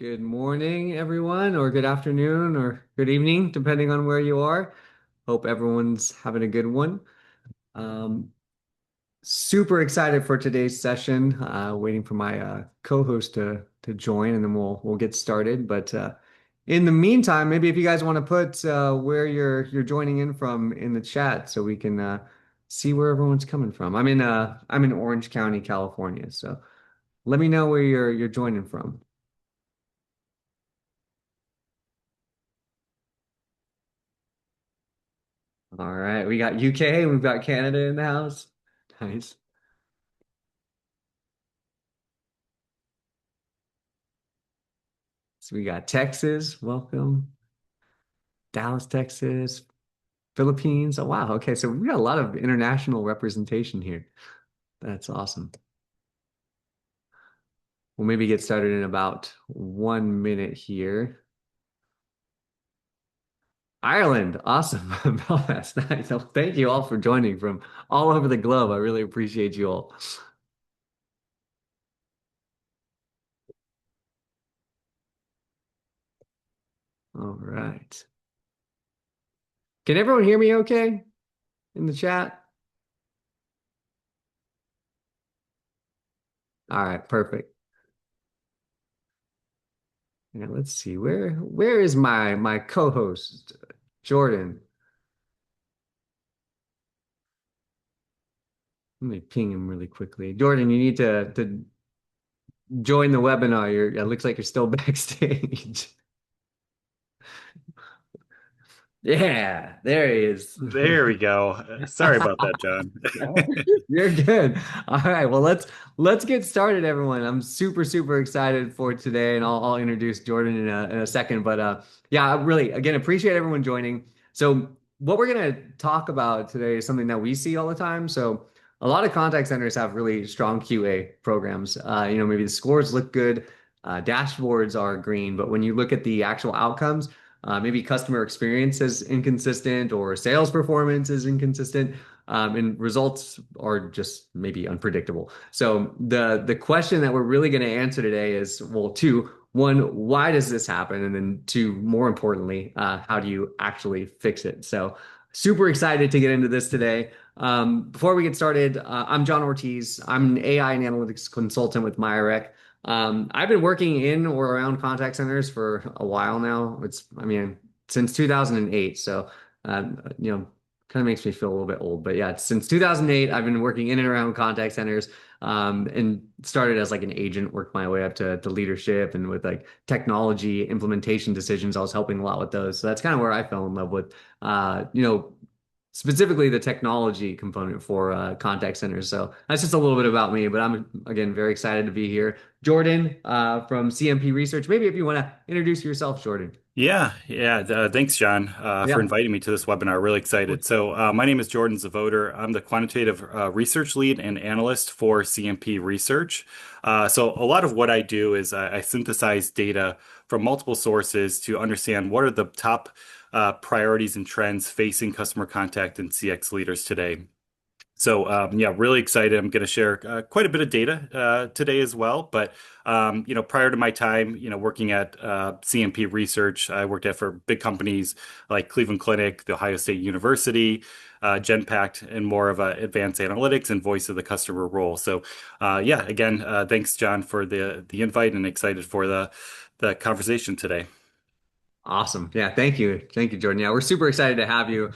Good morning, everyone, or good afternoon, or good evening, depending on where you are. Hope everyone's having a good one. Um, Super excited for today's session. Waiting for my co-host to join, and then we'll get started. But in the meantime, maybe if you guys want to put where you're joining in from in the chat, so we can see where everyone's coming from. I'm in Orange County, California, so let me know where you're joining from. All right, we got UK, we've got Canada in the house. Nice. So we got Texas, welcome. Dallas, Texas, Philippines. Oh, wow. Okay, so we got a lot of international representation here. That's awesome. We'll maybe get started in about 1 minute here. Ireland, awesome. Belfast, nice. Well, thank you all for joining from all over the globe. I really appreciate you all. All right. Can everyone hear me okay in the chat? All right, perfect. Yeah, let's see. Where is my co-host, Jordan? Let me ping him really quickly. Jordan, you need to join the webinar. It looks like you're still backstage. Yeah, there he is. There we go. Sorry about that, John. You're good. All right, well let's get started, everyone. I'm super excited for today, and I'll introduce Jordan in a second. But yeah, I really again appreciate everyone joining. So what we're gonna talk about today is something that we see all the time. So a lot of contact centers have really strong QA programs. Maybe the scores look good, dashboards are green, but when you look at the actual outcomes, maybe customer experience is inconsistent or sales performance is inconsistent, and results are just maybe unpredictable. So the question that we're really going to answer today is, well, two, one, why does this happen? And then two, more importantly, how do you actually fix it? So super excited to get into this today. Before we get started, I'm John Ortiz. I'm an AI and analytics consultant with Myrec. I've been working in or around contact centers for a while now. Since 2008. So, kind of makes me feel a little bit old. But yeah, since 2008, I've been working in and around contact centers, and started as like an agent, worked my way up to leadership and with like technology implementation decisions. I was helping a lot with those. So that's kind of where I fell in love with, uh, you know, specifically the technology component for contact centers. So that's just a little bit about me, but I'm again very excited to be here. Jordan from CMP Research. Maybe if you want to introduce yourself, Jordan. Yeah. Thanks, John, for Yeah, inviting me to this webinar. Really excited. So, my name is Jordan Zavoder. I'm the quantitative research lead and analyst for CMP Research. So, a lot of what I do is I synthesize data from multiple sources to understand what are the top priorities and trends facing customer contact and CX leaders today. So yeah, really excited. I'm going to share quite a bit of data today as well. But prior to my time, working at CMP Research, I worked at for big companies like Cleveland Clinic, the Ohio State University, Genpact, and more of a advanced analytics and voice of the customer role. So yeah, again, thanks, John, for the invite, and excited for the conversation today. awesome. Yeah, thank you, Jordan. Yeah, we're super excited to have you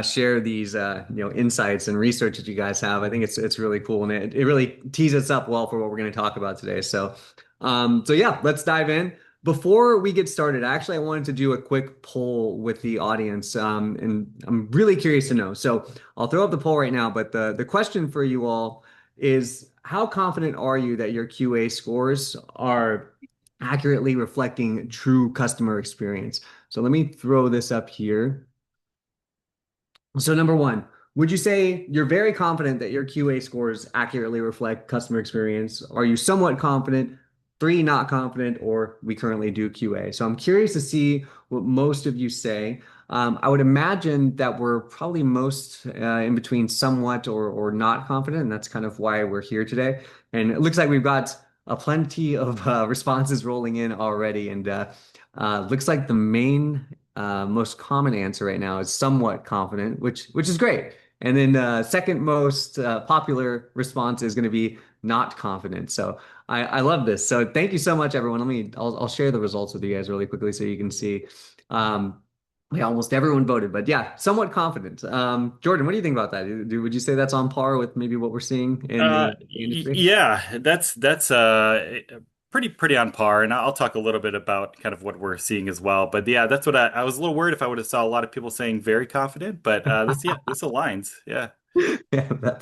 share these insights and research that you guys have. I think it's really cool, and it really tees us up well for what we're going to talk about today. So yeah, let's dive in. Before we get started, actually, I wanted to do a quick poll with the audience, and I'm really curious to know. So I'll throw up the poll right now, but the question for you all is, how confident are you that your QA scores are accurately reflecting true customer experience? So let me throw this up here. So number one, would you say you're very confident that your QA scores accurately reflect customer experience? Are you somewhat confident? Three, not confident, or we currently do QA. So I'm curious to see what most of you say. I would imagine that we're probably most in between somewhat or not confident, and that's kind of why we're here today. And it looks like we've got a plenty of responses rolling in already, and looks like the main most common answer right now is somewhat confident, which is great. And then second most popular response is going to be not confident. So I love this. So thank you so much, everyone. I'll share the results with you guys really quickly so you can see. Um, yeah, almost everyone voted, but yeah, somewhat confident. Jordan, what do you think about that? Would you say that's on par with maybe what we're seeing in the industry? Yeah, that's pretty on par, and I'll talk a little bit about kind of what we're seeing as well. But yeah, that's what I was a little worried if I would have saw a lot of people saying very confident, but this yeah, this aligns. Yeah. Yeah,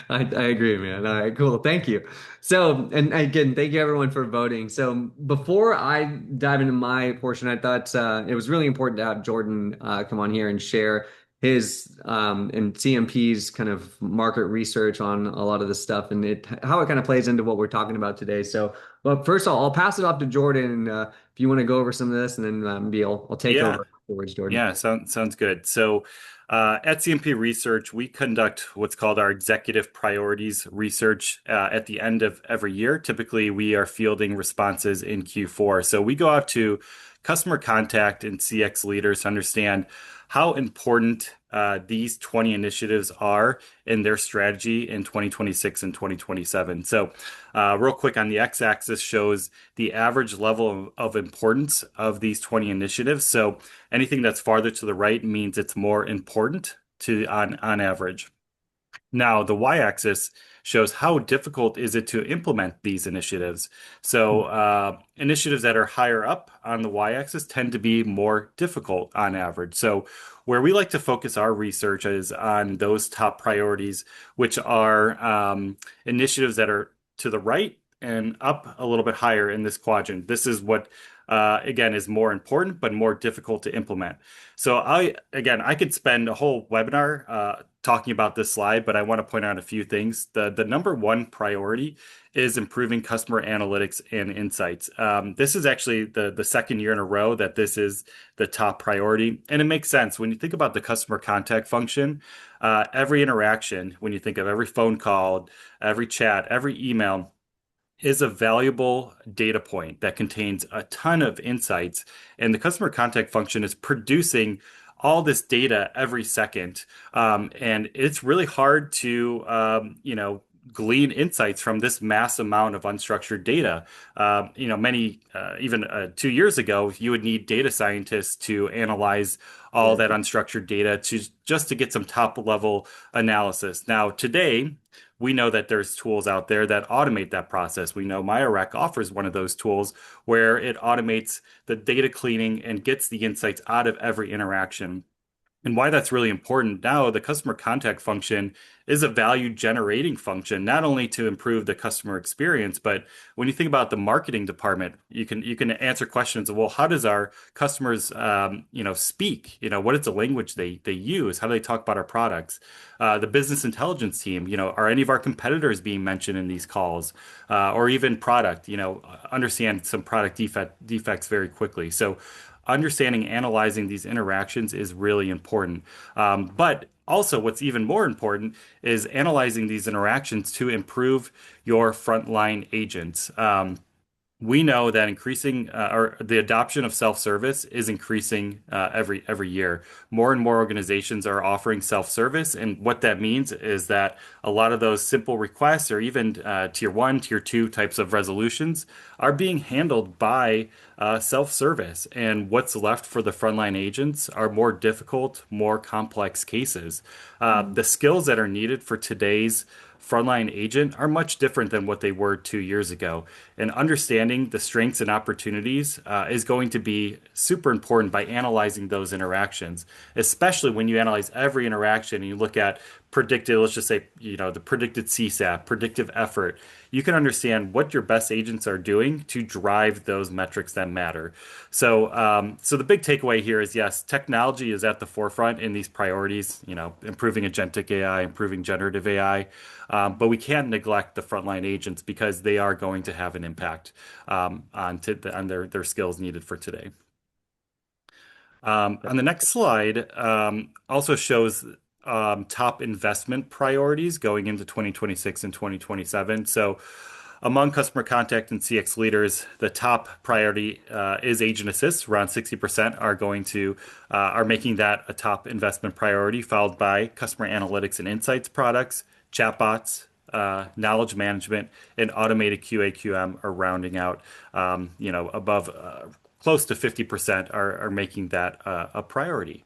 I agree, man. All right, cool. Thank you. So, and again, thank you everyone for voting. So, before I dive into my portion, I thought it was really important to have Jordan come on here and share his and CMP's kind of market research on a lot of this stuff and how it kind of plays into what we're talking about today. So, but first I'll pass it off to Jordan if you want to go over some of this, and then maybe I'll take Yeah. over afterwards, Jordan. Yeah, sounds good. So, at CMP Research, we conduct what's called our executive priorities research at the end of every year. Typically, we are fielding responses in Q4. So, we go out to customer contact and CX leaders to understand how important these 20 initiatives are in their strategy in 2026 and 2027. So, real quick on the x-axis shows the average level of importance of these 20 initiatives. So, anything that's farther to the right means it's more important to on average. Now, the y-axis shows how difficult is it to implement these initiatives. So, initiatives that are higher up on the y-axis tend to be more difficult on average. So, where we like to focus our research is on those top priorities, which are initiatives that are to the right and up a little bit higher in this quadrant. This is what again is more important but more difficult to implement. So I could spend a whole webinar talking about this slide, but I want to point out a few things. The number one priority is improving customer analytics and insights. This is actually the second year in a row that this is the top priority, and it makes sense when you think about the customer contact function. Every interaction, when you think of every phone call, every chat, every email, is a valuable data point that contains a ton of insights, and the customer contact function is producing all this data every second. And it's really hard to, glean insights from this mass amount of unstructured data. Even 2 years ago, you would need data scientists to analyze all Yeah. that unstructured data just to get some top level analysis. Now, today, we know that there's tools out there that automate that process. We know MyORec offers one of those tools where it automates the data cleaning and gets the insights out of every interaction. And why that's really important now, the customer contact function is a value generating function, not only to improve the customer experience, but when you think about the marketing department, you can answer questions of, well, how does our customers speak? What is the language they use? How do they talk about our products? The business intelligence team, are any of our competitors being mentioned in these calls? Or even product, understand some product defects very quickly. So understanding, analyzing these interactions is really important. But also, what's even more important is analyzing these interactions to improve your frontline agents. We know that increasing or the adoption of self-service is increasing every year. More and more organizations are offering self-service, and what that means is that a lot of those simple requests, or even tier one, tier two types of resolutions, are being handled by self-service. And what's left for the frontline agents are more difficult, more complex cases. The skills that are needed for today's frontline agent are much different than what they were 2 years ago. And understanding the strengths and opportunities is going to be super important by analyzing those interactions, especially when you analyze every interaction and you look at predicted, let's just say, the predicted CSAT, predictive effort. You can understand what your best agents are doing to drive those metrics that matter. So the big takeaway here is yes, technology is at the forefront in these priorities, improving agentic AI, improving generative AI. But we can't neglect the frontline agents because they are going to have an impact on their skills needed for today. On the next slide, also shows top investment priorities going into 2026 and 2027. So among customer contact and CX leaders, the top priority is Agent Assist. Around 60% are making that a top investment priority, followed by customer analytics and insights products, chatbots, knowledge management, and automated QA/QM are rounding out. Above close to 50% are making that a priority.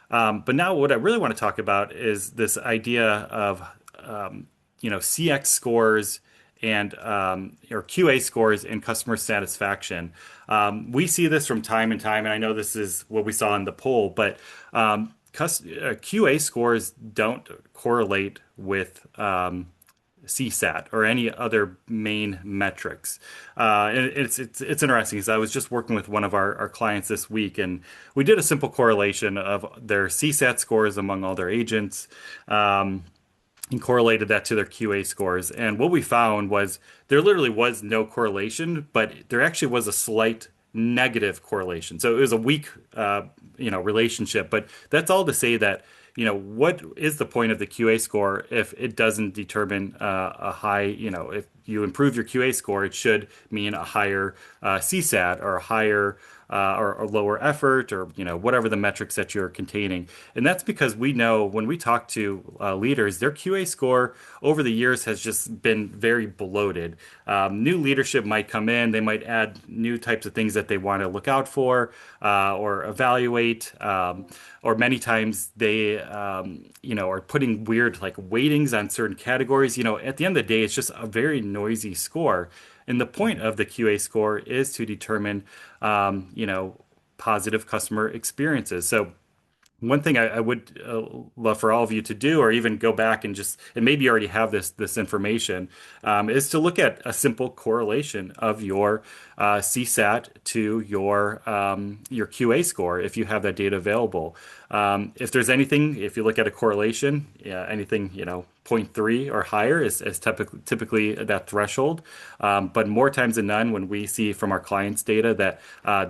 But now, what I really want to talk about is this idea of CX scores and or QA scores and customer satisfaction. We see this from time and time, and I know this is what we saw in the poll, but QA scores don't correlate with CSAT or any other main metrics. And it's interesting because I was just working with one of our clients this week, and we did a simple correlation of their CSAT scores among all their agents. And correlated that to their QA scores. And what we found was there literally was no correlation, but there actually was a slight negative correlation. So it was a weak, relationship. But that's all to say that, what is the point of the QA score if it doesn't determine a high, if you improve your QA score, it should mean a higher CSAT or a higher or lower effort or whatever the metrics that you're containing. And that's because we know when we talk to leaders, their QA score over the years has just been very bloated. New leadership might come in, they might add new types of things that they want to look out for or evaluate. Or many times they, are putting weird like weightings on certain categories. At the end of the day, it's just a very noisy score. And the point of the QA score is to determine, positive customer experiences. So one thing I would love for all of you to do, or even go back and maybe you already have this information, is to look at a simple correlation of your CSAT to your QA score if you have that data available. If there's anything, if you look at a correlation, anything, zero point 0.3 or higher is typically that threshold. But more times than none, when we see from our clients' data that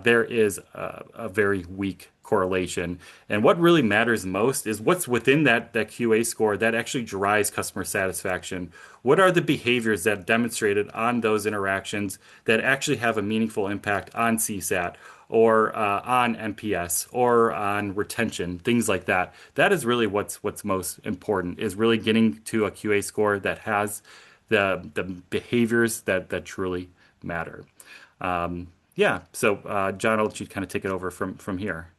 there is a very weak correlation. And what really matters most is what's within that QA score that actually drives customer satisfaction. What are the behaviors that demonstrated on those interactions that actually have a meaningful impact on CSAT or on NPS or on retention, things like that. That is really what's most important, is really getting to a QA score that has the behaviors that truly matter. So John, I'll let you kind of take it over from here.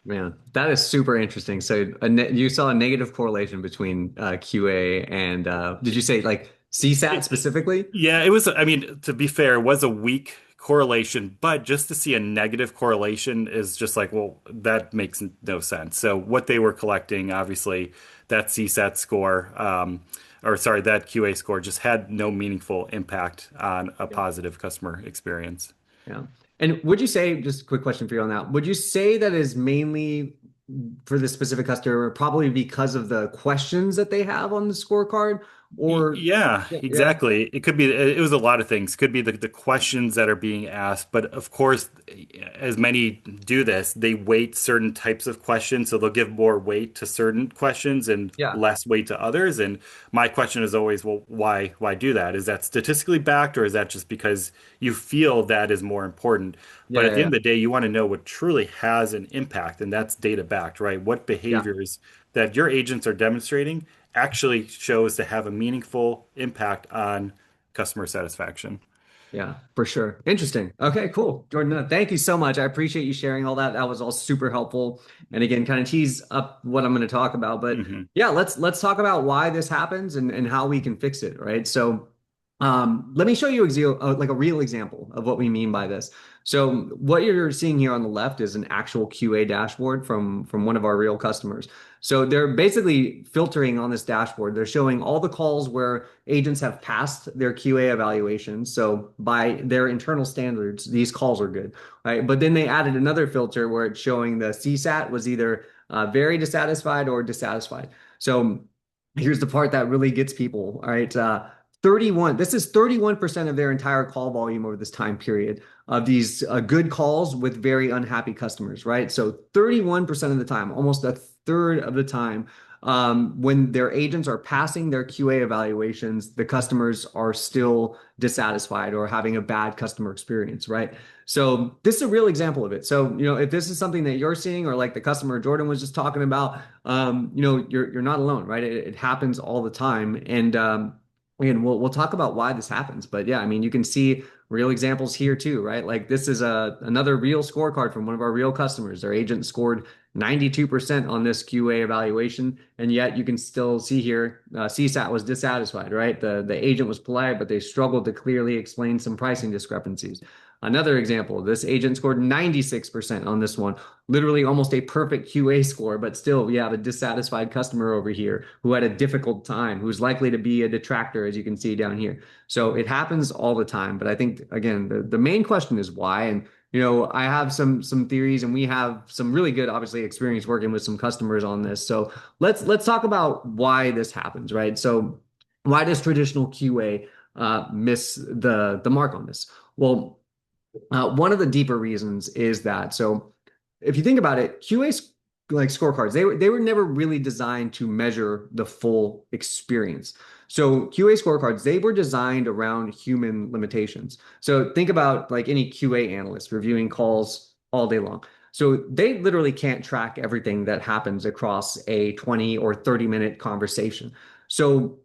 Man, that is super interesting. So you saw a negative correlation between QA and did you say like CSAT specifically? Yeah, it was, I mean, to be fair, it was a weak correlation, but just to see a negative correlation is just like, well, that makes no sense. So what they were collecting, obviously, that CSAT score, that QA score just had no meaningful impact on a positive customer experience. Yeah. And would you say, just a quick question for you on that, would you say that is mainly for the specific customer, probably because of the questions that they have on the scorecard? Or Yeah, yeah, exactly. It was a lot of things. Could be the questions that are being asked, but of course, as many do this, they weight certain types of questions. So they'll give more weight to certain questions and yeah, less weight to others. And my question is always, well, why do that? Is that statistically backed, or is that just because you feel that is more important? yeah, But at yeah, the yeah, end of the day, you want to know what truly has an impact, and that's data backed, right? What yeah. behaviors that your agents are demonstrating actually shows to have a meaningful impact on customer satisfaction. Yeah, for sure. Interesting. Okay, cool. Jordan, thank you so much. I appreciate you sharing all that. That was all super helpful. And again, kind of tease up what I'm going to talk about. But Hmm. yeah, let's talk about why this happens and how we can fix it, right? So let me show you like a real example of what we mean by this. So what you're seeing here on the left is an actual QA dashboard from one of our real customers. So they're basically filtering on this dashboard. They're showing all the calls where agents have passed their QA evaluations. So by their internal standards, these calls are good, right? But then they added another filter where it's showing the CSAT was either very dissatisfied or dissatisfied. So here's the part that really gets people, all right? 31, this is 31% of their entire call volume over this time period of these good calls with very unhappy customers, right? So 31% of the time, almost a third of the time, when their agents are passing their QA evaluations, the customers are still dissatisfied or having a bad customer experience, right? So this is a real example of it. So, if this is something that you're seeing, or like the customer Jordan was just talking about, you're not alone, right? It happens all the time, and we'll talk about why this happens. But yeah, I mean, you can see real examples here too, right? Like this is another real scorecard from one of our real customers. Their agent scored 92% on this QA evaluation, and yet you can still see here CSAT was dissatisfied, right? The agent was polite, but they struggled to clearly explain some pricing discrepancies. Another example, this agent scored 96% on this one, literally almost a perfect QA score, but still we have a dissatisfied customer over here who had a difficult time, who's likely to be a detractor, as you can see down here. So it happens all the time. But I think, again, the main question is why. And I have some theories, and we have some really good, obviously, experience working with some customers on this. So let's talk about why this happens, right? So why does traditional QA miss the mark on this? Well, one of the deeper reasons is that, so if you think about it, QA like scorecards, they were never really designed to measure the full experience. So QA scorecards, they were designed around human limitations. So think about like any QA analyst reviewing calls all day long. So they literally can't track everything that happens across a 20 or 30-minute conversation. So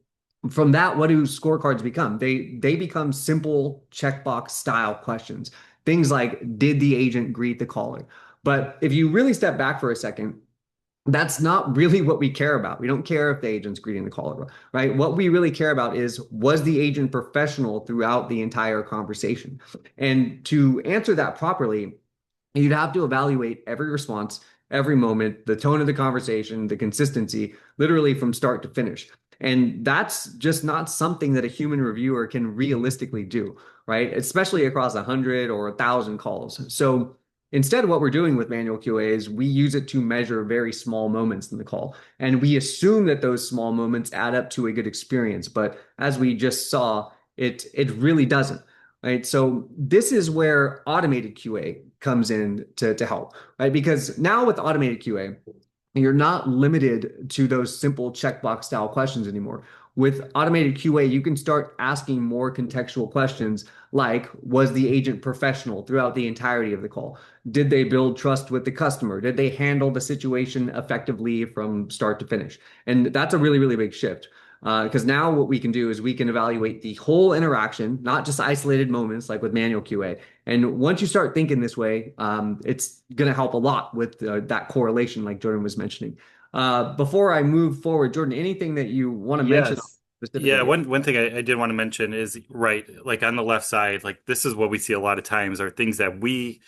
from that, what do scorecards become? They become simple checkbox style questions. Things like, did the agent greet the caller? But if you really step back for a second, that's not really what we care about. We don't care if the agent's greeting the caller, right? What we really care about is, was the agent professional throughout the entire conversation? And to answer that properly, you'd have to evaluate every response, every moment, the tone of the conversation, the consistency, literally from start to finish. And that's just not something that a human reviewer can realistically do, right? Especially across 100 or 1,000 calls. So instead, what we're doing with manual QA is we use it to measure very small moments in the call. And we assume that those small moments add up to a good experience. But as we just saw, it really doesn't. Right. So this is where automated QA comes in to help, right? Because now with automated QA, you're not limited to those simple checkbox style questions anymore. With automated QA, you can start asking more contextual questions like, was the agent professional throughout the entirety of the call? Did they build trust with the customer? Did they handle the situation effectively from start to finish? And that's a really, really big shift. Because now what we can do is we can evaluate the whole interaction, not just isolated moments like with manual QA. And once you start thinking this way, it's going to help a lot with that correlation, like Jordan was mentioning. Before I move forward, Jordan, anything that you want to mention Yes. Yeah, specifically? one thing I did want to mention is right, like on the left side, like this is what we see a lot of times are things that we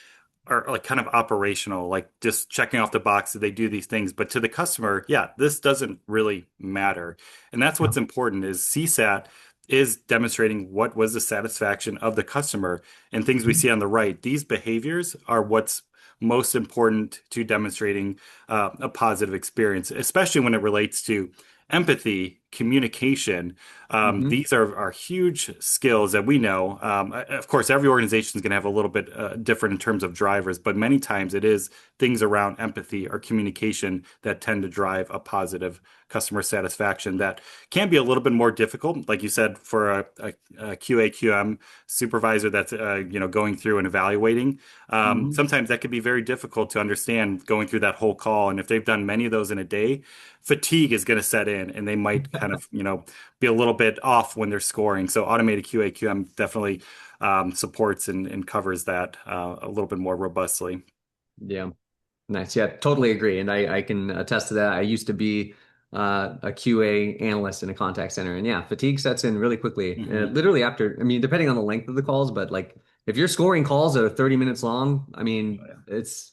are like kind of operational, like just checking off the box that they do these things. But to the customer, yeah, this doesn't really matter. And that's what's important is CSAT is demonstrating what was the satisfaction of the customer and things we see on the right. These behaviors are what's most important to demonstrating a positive experience, especially when it relates to empathy, communication. Mm-hmm. These are huge skills that we know. Of course, every organization is going to have a little bit different in terms of drivers, but many times it is things around empathy or communication that tend to drive a positive customer satisfaction that can be a little bit more difficult. Like you said, for a QA QM supervisor that's going through and evaluating, Mm-hmm. sometimes that could be very difficult to understand going through that whole call. And if they've done many of those in a day, fatigue is going to set in and they might kind of, be a little bit off when they're scoring. So automated QA QM definitely supports and covers that a little bit more robustly. Yeah. Nice. Yeah, totally agree. And I can attest to that. I used to be a QA analyst in a contact center. And yeah, fatigue sets in really quickly. Hmm. Literally after, I mean, depending on the length of the calls, but like if you're scoring calls that are 30 minutes long, I mean,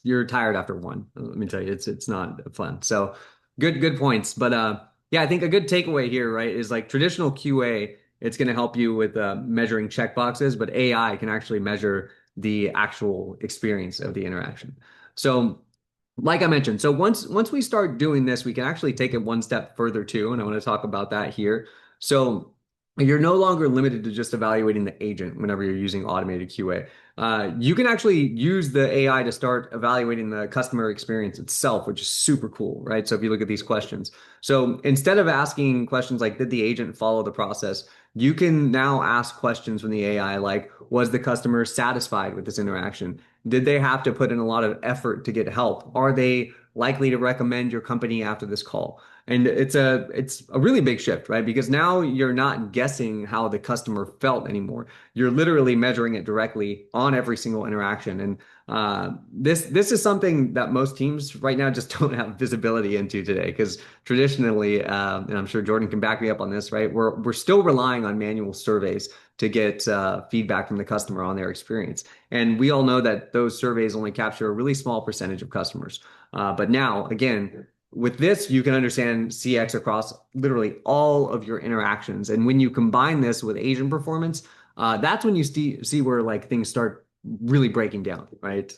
you're tired after one. Let me tell you, it's not fun. So good points. But yeah, I think a good takeaway here, right, is like traditional QA, it's going to help you with measuring checkboxes, but AI can actually measure the actual experience of the interaction. So like I mentioned, so once we start doing this, we can actually take it one step further too, and I want to talk about that here. So you're no longer limited to just evaluating the agent whenever you're using automated QA. You can actually use the AI to start evaluating the customer experience itself, which is super cool, right? So if you look at these questions, so instead of asking questions like, did the agent follow the process? You can now ask questions from the AI like, was the customer satisfied with this interaction? Did they have to put in a lot of effort to get help? Are they likely to recommend your company after this call? And it's a really big shift, right? Because now you're not guessing how the customer felt anymore. You're literally measuring it directly on every single interaction. And this is something that most teams right now just don't have visibility into today. Because traditionally, and I'm sure Jordan can back me up on this, right? We're still relying on manual surveys to get feedback from the customer on their experience. And we all know that those surveys only capture a really small percentage of customers. But now, again, with this, you can understand CX across literally all of your interactions. And when you combine this with agent performance, that's when you see where like things start really breaking down, right?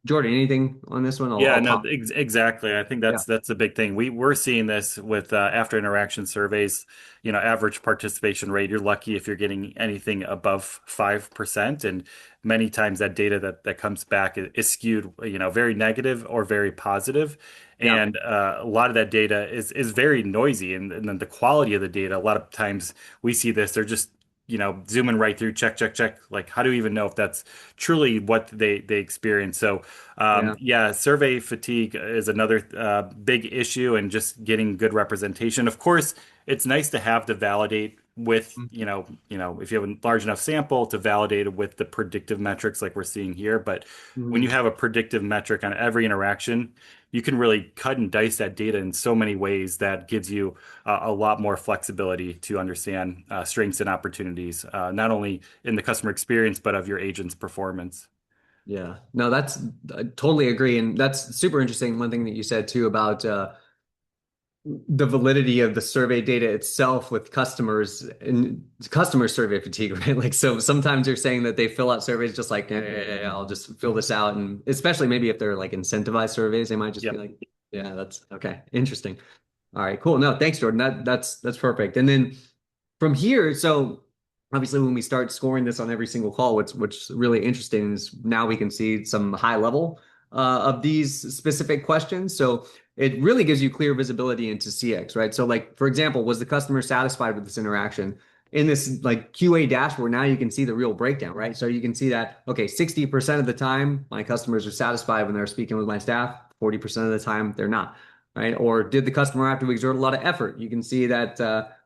Jordan, anything on this one? Yeah, I'll no, pop. exactly. I think Yeah. that's a big thing. We're seeing this with after interaction surveys, average participation rate. You're lucky if you're getting anything above 5%. And many times that data that comes back is skewed, very negative or very positive. Yeah. And a lot of that data is very noisy. And then the quality of the data, a lot of times we see this, they're just zooming right through, check, check, check. Like, how do you even know if that's truly what they experience? So Yeah. yeah, survey fatigue is another big issue, and just getting good representation. Of course, it's nice to have to validate with, if you have a large enough sample to validate it with the predictive metrics like we're seeing here. But when you Mhm. have a predictive metric on every interaction, you can really cut and dice that data in so many ways that gives you a lot more flexibility to understand strengths and opportunities, not only in the customer experience, but of your agent's performance. Yeah. No, I totally agree. And that's super interesting. One thing that you said too about the validity of the survey data itself with customers and customer survey fatigue, right? Like, so sometimes you're saying that they fill out surveys just like, I'll just fill this out. And especially maybe if they're like incentivized surveys, they might just be Yep. like, yeah, that's okay. Interesting. All right, cool. No, thanks, Jordan. That's perfect. And then from here, so obviously when we start scoring this on every single call, what's really interesting is now we can see some high level of these specific questions. So it really gives you clear visibility into CX, right? So like for example, was the customer satisfied with this interaction? In this like QA dashboard, now you can see the real breakdown, right? So you can see that, okay, 60% of the time my customers are satisfied when they're speaking with my staff, 40% of the time they're not, right? Or did the customer have to exert a lot of effort? You can see that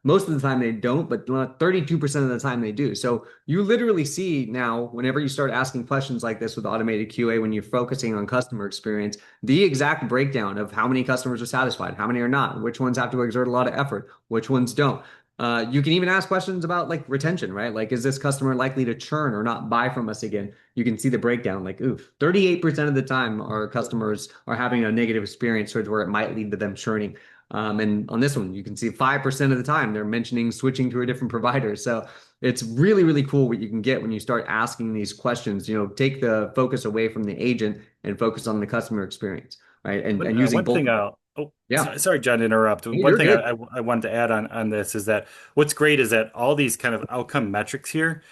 most of the time they don't, but 32% of the time they do. So you literally see now, whenever you start asking questions like this with automated QA, when you're focusing on customer experience, the exact breakdown of how many customers are satisfied, how many are not, which ones have to exert a lot of effort, which ones don't. You can even ask questions about like retention, right? Like, is this customer likely to churn or not buy from us again? You can see the breakdown. Like, oof, 38% of the time our customers are having a negative experience towards where it might lead to them churning. And on this one, you can see 5% of the time they're mentioning switching to a different provider. So it's really, really cool what you can get when you start asking these questions. Take the focus away from the agent and focus on the customer experience, right? And using One both. thing Yeah, sorry, John, to interrupt. One you're thing good. I wanted to add on this is that what's great is that all these kind of outcome metrics here,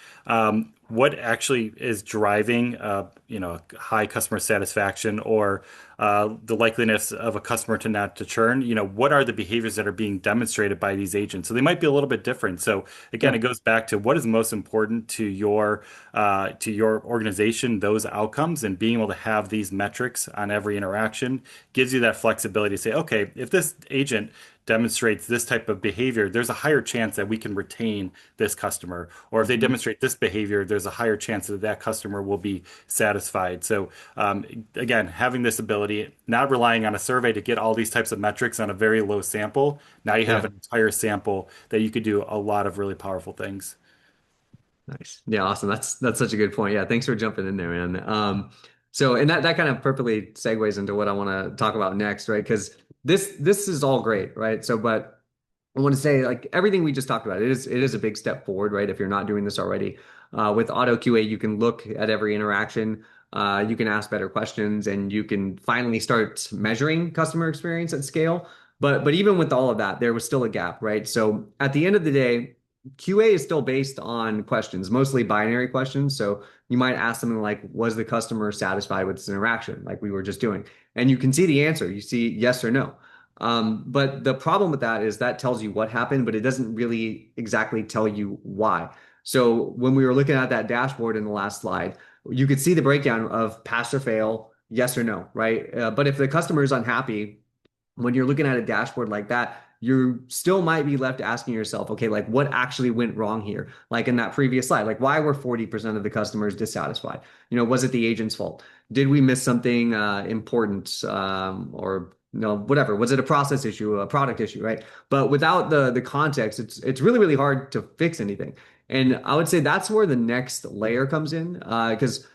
what actually is driving, high customer satisfaction or the likeliness of a customer to not to churn, what are the behaviors that are being demonstrated by these agents? So they might be a little bit different. So again, Yeah. it goes back to what is most important to your organization, those outcomes, and being able to have these metrics on every interaction gives you that flexibility to say, okay, if this agent demonstrates this type of behavior, there's a higher chance that we can retain this customer. Or if they Mhm. demonstrate this behavior, there's a higher chance that that customer will be satisfied. So, again, having this ability, not relying on a survey to get all these types of metrics on a very low sample, now you have Yeah. an entire sample that you could do a lot of really powerful things. Nice. Yeah, awesome. That's such a good point. Yeah, thanks for jumping in there, man. So and that kind of perfectly segues into what I want to talk about next, right? Because this is all great, right? So, but I want to say like everything we just talked about, it is a big step forward, right? If you're not doing this already, with Auto QA, you can look at every interaction, you can ask better questions, and you can finally start measuring customer experience at scale. But even with all of that, there was still a gap, right? So at the end of the day, QA is still based on questions, mostly binary questions. So you might ask something like, was the customer satisfied with this interaction, like we were just doing? And you can see the answer. You see yes or no. But the problem with that is that tells you what happened, but it doesn't really exactly tell you why. So when we were looking at that dashboard in the last slide, you could see the breakdown of pass or fail, yes or no, right? But if the customer is unhappy, when you're looking at a dashboard like that, you still might be left asking yourself, okay, like what actually went wrong here? Like in that previous slide, like why were 40% of the customers dissatisfied? Was it the agent's fault? Did we miss something important, or whatever? Was it a process issue, a product issue, right? But without the context, it's really, really hard to fix anything. And I would say that's where the next layer comes in, because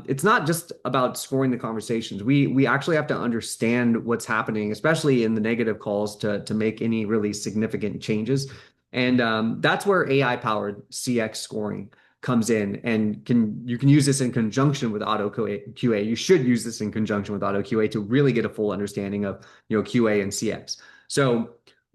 it's not just about scoring the conversations. We actually have to understand what's happening, especially in the negative calls, to make any really significant changes. And that's where AI powered CX scoring comes in, and you can use this in conjunction with auto QA. You should use this in conjunction with auto QA to really get a full understanding of QA and CX. So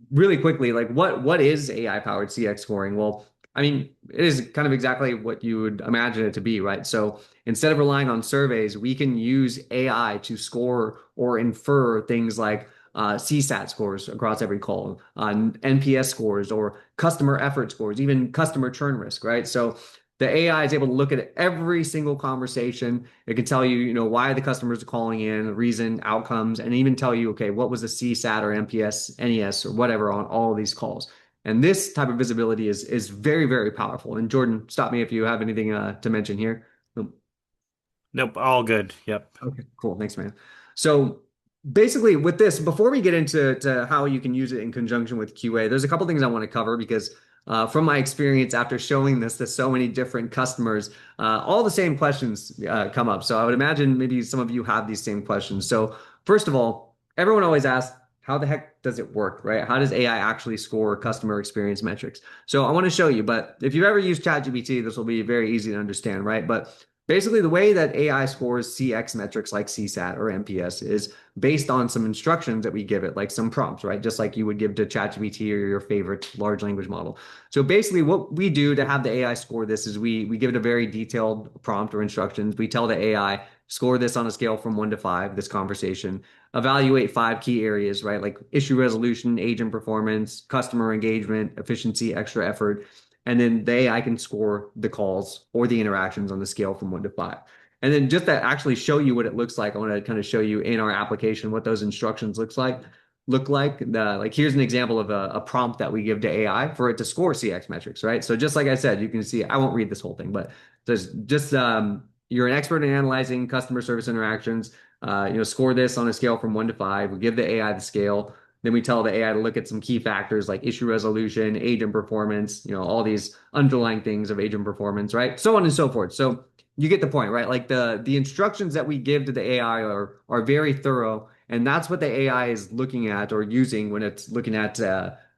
really quickly, like what is AI powered CX scoring? Well, I mean, it is kind of exactly what you would imagine it to be, right? So instead of relying on surveys, we can use AI to score or infer things like CSAT scores across every call, NPS scores, or customer effort scores, even customer churn risk, right? So the AI is able to look at every single conversation. It can tell you, why the customers are calling in, reason, outcomes, and even tell you, okay, what was the CSAT or NPS, NES, or whatever on all of these calls. And this type of visibility is very, very powerful. And Jordan, stop me if you have anything to mention here. Nope, all good. Yep. Okay, cool. Thanks, man. So basically, with this, before we get into how you can use it in conjunction with QA, there's a couple things I want to cover because from my experience after showing this to so many different customers, all the same questions come up. So I would imagine maybe some of you have these same questions. So first of all, everyone always asks, how the heck does it work, right? How does AI actually score customer experience metrics? So I want to show you, but if you've ever used ChatGPT, this will be very easy to understand, right? But basically, the way that AI scores CX metrics like CSAT or NPS is based on some instructions that we give it, like some prompts, right? Just like you would give to ChatGPT or your favorite large language model. So basically, what we do to have the AI score this is we give it a very detailed prompt or instructions. We tell the AI, score this on a scale from 1 to 5, this conversation, evaluate 5 key areas, right? Like issue resolution, agent performance, customer engagement, efficiency, extra effort. And then the AI can score the calls or the interactions on the scale from 1 to 5. And then just to actually show you what it looks like, I want to kind of show you in our application what those instructions look like. Like here's an example of a prompt that we give to AI for it to score CX metrics, right? So just like I said, you can see, I won't read this whole thing, but there's just you're an expert in analyzing customer service interactions. Score this on a scale from 1 to 5. We give the AI the scale. Then we tell the AI to look at some key factors like issue resolution, agent performance, all these underlying things of agent performance, right? So on and so forth. So you get the point, right? Like the instructions that we give to the AI are very thorough, and that's what the AI is looking at or using when it's looking at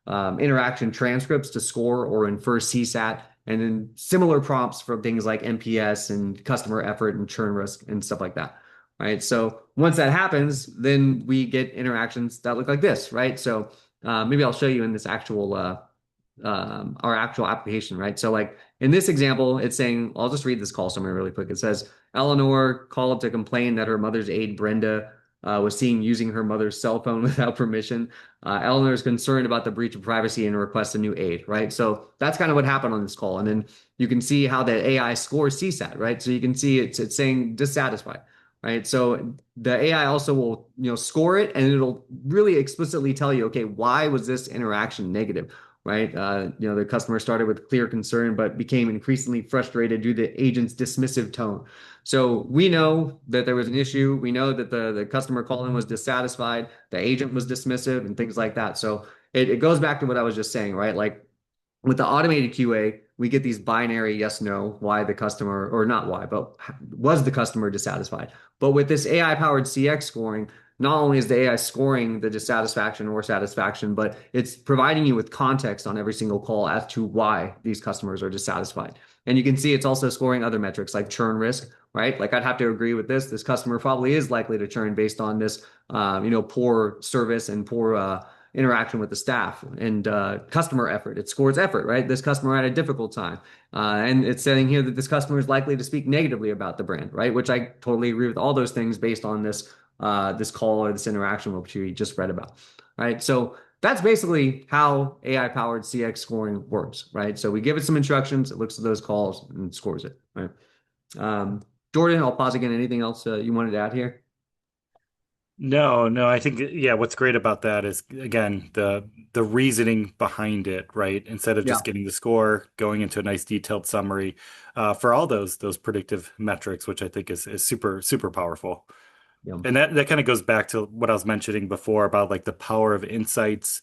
interaction transcripts to score or infer CSAT, and then similar prompts for things like NPS and customer effort and churn risk and stuff like that. Right. So once that happens, then we get interactions that look like this, right? So maybe I'll show you in this actual our actual application, right? So like in this example, it's saying, I'll just read this call summary really quick. It says, Eleanor called to complain that her mother's aide, Brenda, was seen using her mother's cell phone without permission. Eleanor is concerned about the breach of privacy and requests a new aide, right? So that's kind of what happened on this call. And then you can see how the AI scores CSAT, right? So you can see it's saying dissatisfied. Right. So the AI also will, score it, and it'll really explicitly tell you, okay, why was this interaction negative? Right. The customer started with clear concern, but became increasingly frustrated due to the agent's dismissive tone. So we know that there was an issue. We know that the customer calling was dissatisfied. The agent was dismissive and things like that. So it goes back to what I was just saying, right? Like with the automated QA, we get these binary yes, no, why the customer, or not why, but was the customer dissatisfied? But with this AI powered CX scoring, not only is the AI scoring the dissatisfaction or satisfaction, but it's providing you with context on every single call as to why these customers are dissatisfied. And you can see it's also scoring other metrics like churn risk, right? Like I'd have to agree with this. This customer probably is likely to churn based on this, poor service and poor interaction with the staff and customer effort. It scores effort, right? This customer had a difficult time. And it's saying here that this customer is likely to speak negatively about the brand, right? Which I totally agree with all those things based on this call or this interaction which we just read about, right? So that's basically how AI powered CX scoring works, right? So we give it some instructions, it looks at those calls and scores it, right? Um, Jordan, I'll pause again. Anything else you wanted to add here? No, no, I think yeah, what's great about that is again the reasoning behind it, right? Instead of Yeah. just getting the score, going into a nice detailed summary for all those predictive metrics, which I think is super powerful. Yeah. And that kind of goes back to what I was mentioning before about like the power of insights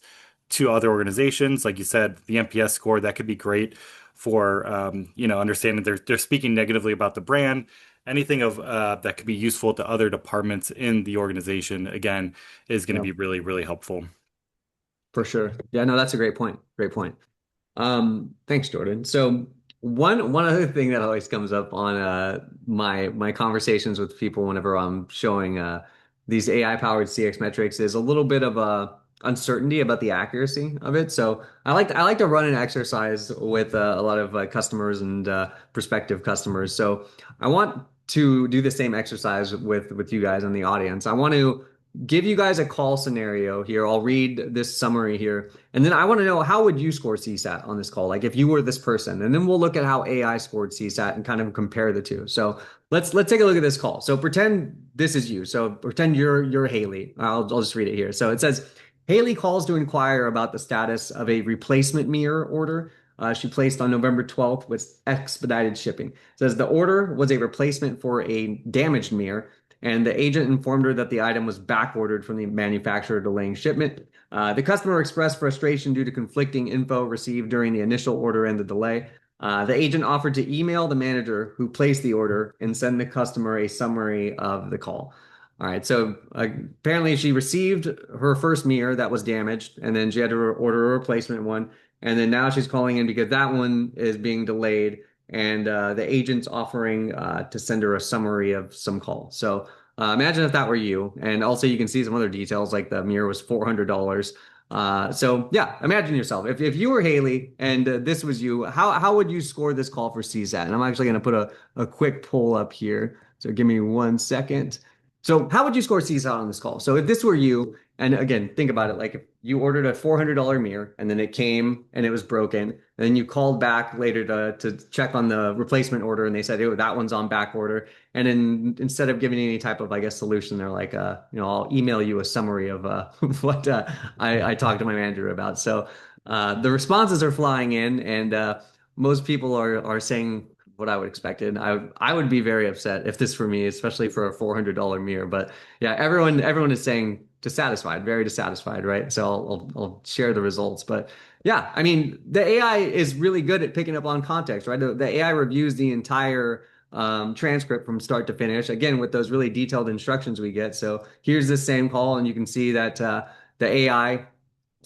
to other organizations. Like you said, the NPS score, that could be great for understanding they're speaking negatively about the brand. Anything of that could be useful to other departments in the organization, again, is going to Yeah. be really helpful. For sure. Yeah, no, that's a great point. Great point. Thanks, Jordan. So one other thing that always comes up on my conversations with people whenever I'm showing these AI powered CX metrics is a little bit of uncertainty about the accuracy of it. So I like to run an exercise with a lot of customers and prospective customers. So I want to do the same exercise with you guys in the audience. I want to give you guys a call scenario here. I'll read this summary here. And then I want to know, how would you score CSAT on this call? Like if you were this person, and then we'll look at how AI scored CSAT and kind of compare the two. So let's take a look at this call. So pretend this is you. So pretend you're Haley. I'll just read it here. So it says Haley calls to inquire about the status of a replacement mirror order she placed on November 12th with expedited shipping. It says the order was a replacement for a damaged mirror, and the agent informed her that the item was back ordered from the manufacturer, delaying shipment. The customer expressed frustration due to conflicting info received during the initial order and the delay. The agent offered to email the manager who placed the order and send the customer a summary of the call. All right, so apparently she received her first mirror that was damaged, and then she had to order a replacement one. And then now she's calling in because that one is being delayed, and the agent's offering to send her a summary of some call. So imagine if that were you. And also, you can see some other details, like the mirror was $400. So yeah, imagine yourself if you were Haley and this was you, how would you score this call for CSAT? And I'm actually going to put a quick poll up here. So give me 1 second. So how would you score CSAT on this call? So if this were you, and again, think about it, like if you ordered a $400 mirror and then it came and it was broken, and then you called back later to check on the replacement order and they said, oh, that one's on back order. And then instead of giving any type of, I guess, solution, they're like, I'll email you a summary of what I talked to my manager about. So the responses are flying in, and most people are saying what I would expect. And I would be very upset if this were me, especially for a $400 mirror. But yeah, everyone is saying dissatisfied, very dissatisfied, right? So I'll share the results. But yeah, I mean, the AI is really good at picking up on context, right? The AI reviews the entire transcript from start to finish, again, with those really detailed instructions we get. So here's the same call, and you can see that the AI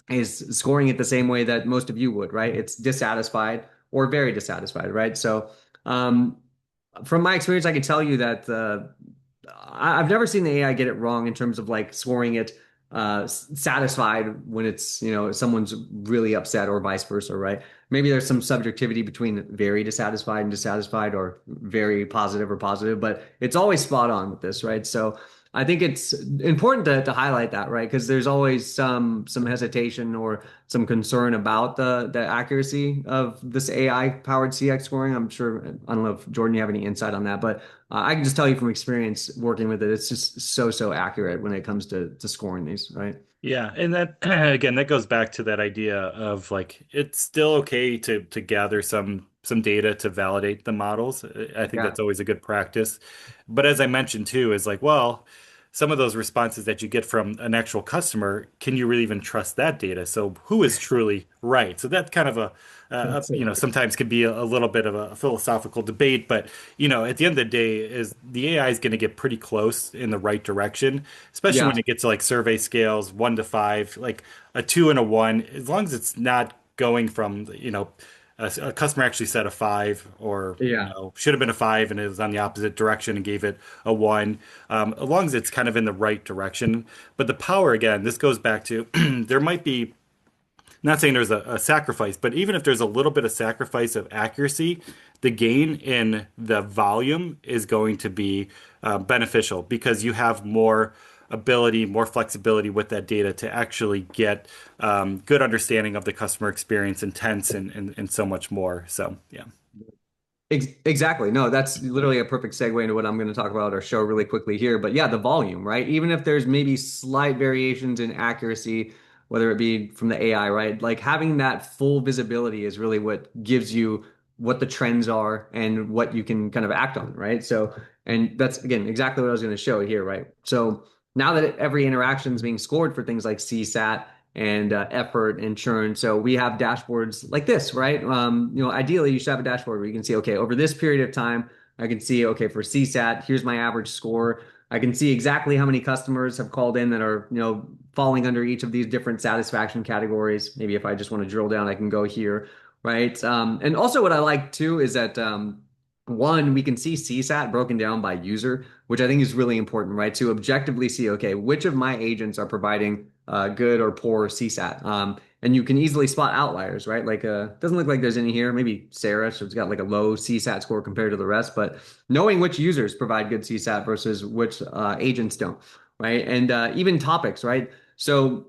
is scoring it the same way that most of you would, right? It's dissatisfied or very dissatisfied, right? So um, from my experience, I can tell you that I've never seen the AI get it wrong in terms of like scoring it satisfied when it's, someone's really upset or vice versa, right? Maybe there's some subjectivity between very dissatisfied and dissatisfied, or very positive or positive, but it's always spot on with this, right? So I think it's important to highlight that, right? Because there's always some hesitation or some concern about the accuracy of this AI powered CX scoring. I'm sure, I don't know if Jordan, you have any insight on that, but I can just tell you from experience working with it, it's just so accurate when it comes to scoring these, right? Yeah, and that again, that goes back to that idea of like it's still okay to gather some data to validate the models. I think Yeah. that's always a good practice. But as I mentioned too, is like, well, some of those responses that you get from an actual customer, can you really even trust that data? So who is truly right? So that's kind of That's it. sometimes can be a little bit of a philosophical debate, but at the end of the day, is the AI is going to get pretty close in the right direction, especially Yeah. when it gets to like survey scales, 1 to 5, like a 2 and a 1, as long as it's not going from, a customer actually said a five, or Yeah. should have been a five, and it was on the opposite direction and gave it a one. As long as it's kind of in the right direction. But the power, again, this goes back to there might be, not saying there's a sacrifice, but even if there's a little bit of sacrifice of accuracy, the gain in the volume is going to be beneficial because you have more ability, more flexibility with that data to actually get good understanding of the customer experience, intents, and so much more. So, yeah. Exactly. No, that's literally a perfect segue into what I'm going to talk about our show really quickly here. But yeah, the volume, right? Even if there's maybe slight variations in accuracy, whether it be from the AI, right? Like having that full visibility is really what gives you what the trends are and what you can kind of act on, right? So, and that's again exactly what I was going to show here, right? So now that every interaction is being scored for things like CSAT and effort and churn. So we have dashboards like this, right? Ideally you should have a dashboard where you can see, okay, over this period of time, I can see, okay, for CSAT, here's my average score. I can see exactly how many customers have called in that are, falling under each of these different satisfaction categories. Maybe if I just want to drill down, I can go here, right? And also what I like too is that one, we can see CSAT broken down by user, which I think is really important, right? To objectively see, okay, which of my agents are providing good or poor CSAT. And you can easily spot outliers, right? Like, doesn't look like there's any here. Maybe Sarah, she's got like a low CSAT score compared to the rest, but knowing which users provide good CSAT versus which agents don't, right? And even topics, right? So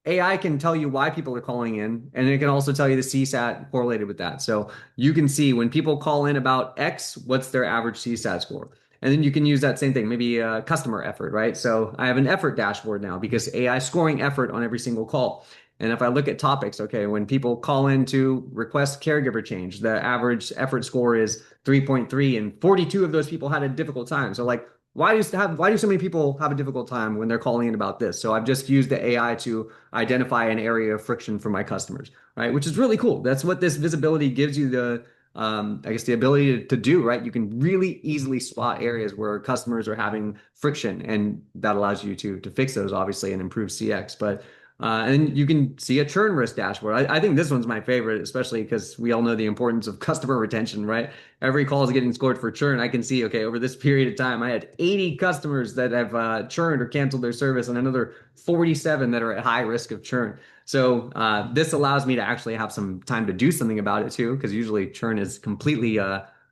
AI can tell you why people are calling in, and it can also tell you the CSAT correlated with that. So you can see when people call in about X, what's their average CSAT score. And then you can use that same thing, maybe customer effort, right? So I have an effort dashboard now because AI is scoring effort on every single call. And if I look at topics, okay, when people call in to request caregiver change, the average effort score is 3.3, and 42 of those people had a difficult time. So like, why do so many people have a difficult time when they're calling in about this? So I've just used the AI to identify an area of friction for my customers, right? Which is really cool. That's what this visibility gives you I guess the ability to do, right? You can really easily spot areas where customers are having friction, and that allows you to fix those obviously and improve CX. But and you can see a churn risk dashboard. I think this one's my favorite, especially because we all know the importance of customer retention, right? Every call is getting scored for churn. I can see, okay, over this period of time, I had 80 customers that have churned or canceled their service, and another 47 that are at high risk of churn. So this allows me to actually have some time to do something about it too, because usually churn is completely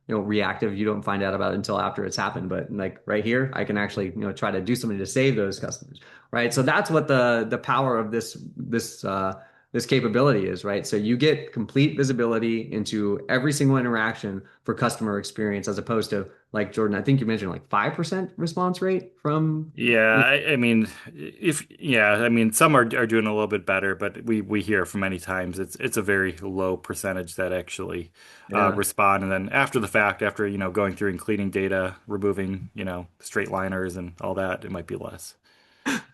reactive. You don't find out about it until after it's happened. But like right here, I can actually try to do something to save those customers, right? So that's what the power of this capability is, right? So you get complete visibility into every single interaction for customer experience, as opposed to like Jordan, I think you mentioned like 5% response rate from. Yeah, I mean, I mean, some are doing a little bit better, but we hear from many times it's a very low percentage that actually Yeah. respond, and then after the fact, after going through and cleaning data, removing straight liners and all that, it might be less.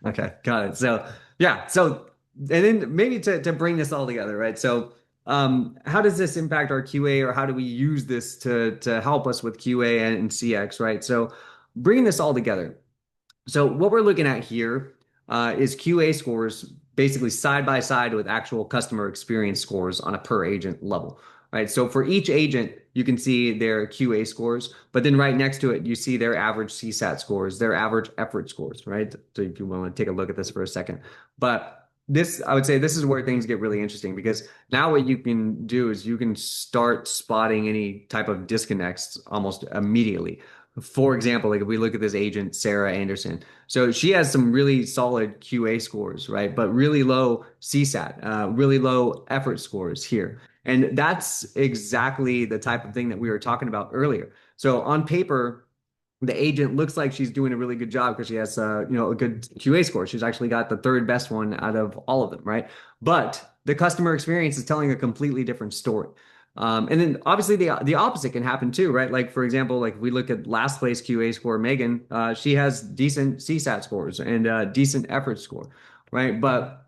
Okay, got it. So yeah, so and then maybe to bring this all together, right? So how does this impact our QA, or how do we use this to help us with QA and CX, right? So bringing this all together. So what we're looking at here is QA scores basically side by side with actual customer experience scores on a per agent level, right? So for each agent, you can see their QA scores, but then right next to it, you see their average CSAT scores, their average effort scores, right? So if you want to take a look at this for a second. But this, I would say this is where things get really interesting, because now what you can do is you can start spotting any type of disconnects almost immediately. For example, like if we look at this agent, Sarah Anderson, so she has some really solid QA scores, right? But really low CSAT, really low effort scores here. And that's exactly the type of thing that we were talking about earlier. So on paper, the agent looks like she's doing a really good job because she has a good QA score. She's actually got the third best one out of all of them, right? But the customer experience is telling a completely different story. And then obviously the opposite can happen too, right? Like for example, like if we look at last place QA score, Megan, she has decent CSAT scores and decent effort score, right? But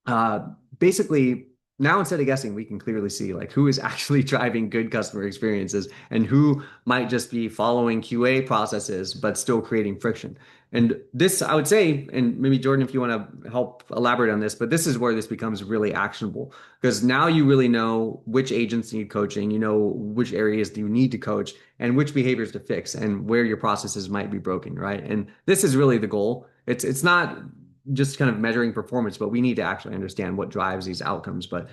uh, basically, now instead of guessing, we can clearly see like who is actually driving good customer experiences and who might just be following QA processes but still creating friction. And this, I would say, and maybe Jordan, if you want to help elaborate on this, but this is where this becomes really actionable because now you really know which agents need coaching, you know which areas do you need to coach, and which behaviors to fix, and where your processes might be broken, right? And this is really the goal. It's not just kind of measuring performance, but we need to actually understand what drives these outcomes. But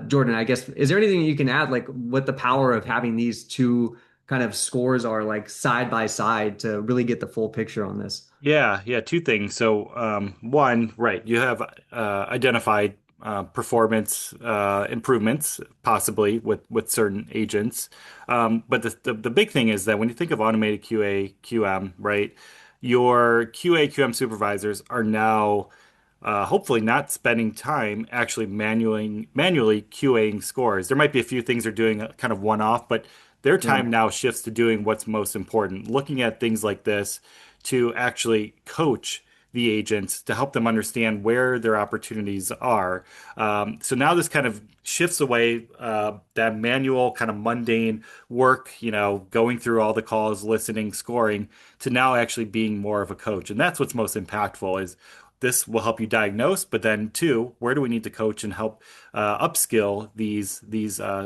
Jordan, I guess, is there anything you can add, like what the power of having these two kind of scores are like side by side to really get the full picture on this? Yeah, two things. So, one, right, you have identified performance improvements possibly with certain agents. But the big thing is that when you think of automated QA, QM, right, your QA, QM supervisors are now hopefully not spending time actually manually QAing scores. There might be a few things they're doing kind of one off, but their Yeah. time now shifts to doing what's most important, looking at things like this to actually coach the agents to help them understand where their opportunities are. So now this kind of shifts away that manual kind of mundane work, going through all the calls, listening, scoring, to now actually being more of a coach. And that's what's most impactful is this will help you diagnose, but then two, where do we need to coach and help upskill these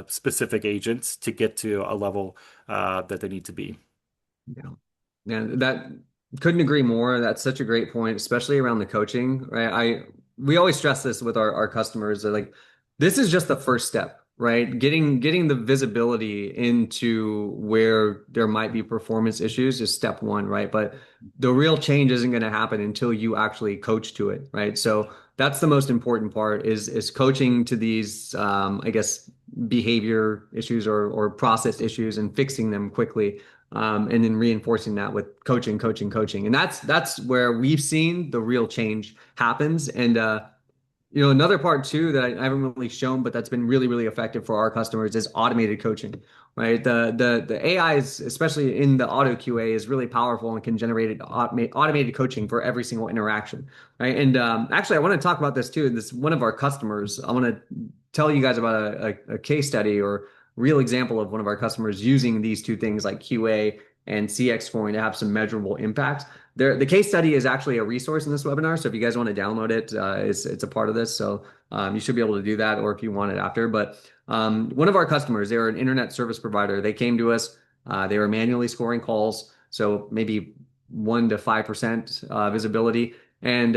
specific agents to get to a level that they need to be? Yeah. And that couldn't agree more. That's such a great point, especially around the coaching, right? We always stress this with our customers that like this is just the first step, right? Getting the visibility into where there might be performance issues is step one, right? But the real change isn't going to happen until you actually coach to it, right? So that's the most important part is coaching to these I guess behavior issues or process issues and fixing them quickly, and then reinforcing that with coaching, coaching, coaching. And that's where we've seen the real change happens. And another part too that I haven't really shown, but that's been really, really effective for our customers is automated coaching, right? The AI is, especially in the auto QA, is really powerful and can generate automated coaching for every single interaction, right? And actually, I want to talk about this too. This one of our customers. I want to tell you guys about a case study or real example of one of our customers using these two things like QA and CX scoring to have some measurable impacts. The case study is actually a resource in this webinar. So if you guys want to download it, it's a part of this. So you should be able to do that, or if you want it after. But one of our customers, they were an internet service provider. They came to us. They were manually scoring calls, so maybe 1 to 5% visibility and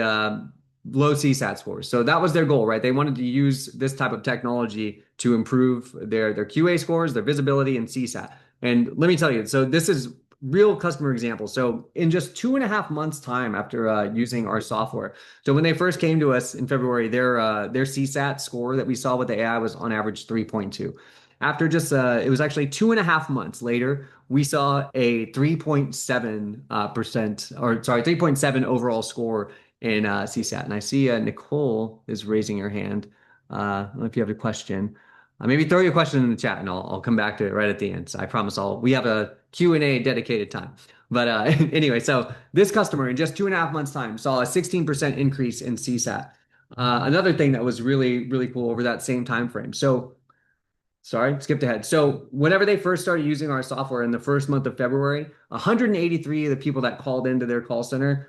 low CSAT scores. So that was their goal, right? They wanted to use this type of technology to improve their QA scores, their visibility, and CSAT. And let me tell you, so this is real customer example. So in just 2.5 months time after using our software, so when they first came to us in February, their CSAT score that we saw with the AI was on average 3.2. After just it was actually 2.5 months later, we saw a 3.7 percent, or sorry, 3.7 overall score in CSAT. And I see Nicole is raising her hand. I don't know if you have a question. Maybe throw your question in the chat and I'll come back to it right at the end. So I promise we have a Q&A dedicated time. But anyway, so this customer in just 2.5 months time saw a 16% increase in CSAT. Another thing that was really, really cool over that same time frame. So sorry, skipped ahead. So whenever they first started using our software in the first month of February, 183 of the people that called into their call center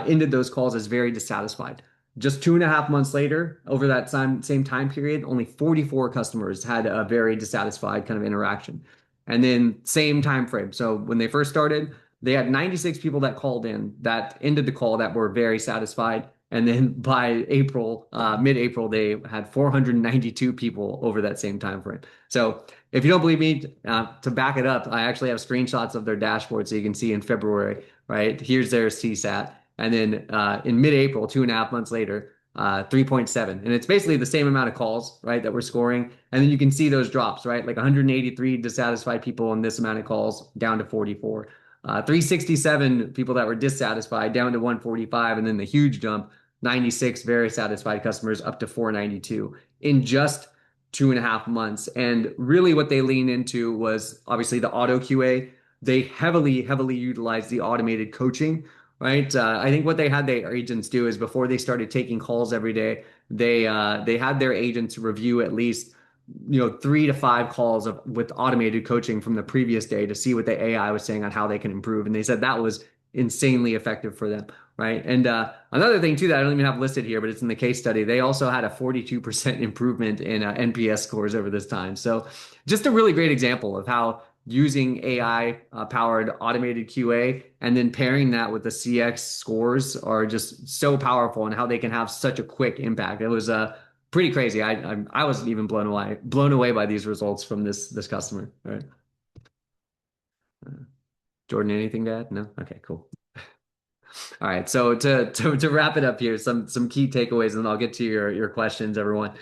ended those calls as very dissatisfied. Just 2.5 months later, over that same time period, only 44 customers had a very dissatisfied kind of interaction. And then same time frame. So when they first started, they had 96 people that called in that ended the call that were very satisfied. And then by April, mid-April, they had 492 people over that same time frame. So if you don't believe me, to back it up, I actually have screenshots of their dashboard so you can see in February, right? Here's their CSAT. And then in mid-April, 2.5 months later, 3.7. And it's basically the same amount of calls, right, that we're scoring. And then you can see those drops, right? Like 183 dissatisfied people in this amount of calls down to 44. 367 people that were dissatisfied down to 145. And then the huge jump, 96 very satisfied customers up to 492 in just 2.5 months. And really what they lean into was obviously the auto QA. They heavily, heavily utilized the automated coaching, right? I think what they had their agents do is before they started taking calls every day, they had their agents review at least 3 to 5 calls with automated coaching from the previous day to see what the AI was saying on how they can improve, and they said that was insanely effective for them, right? And another thing too that I don't even have listed here, but it's in the case study. They also had a 42% improvement in NPS scores over this time. So just a really great example of how using AI powered automated QA and then pairing that with the CX scores are just so powerful and how they can have such a quick impact. It was pretty crazy. I wasn't even blown away by these results from this customer. All right. Jordan, anything to add? No? Okay, cool. All right. So to wrap it up here, some key takeaways, and then I'll get to your questions, everyone.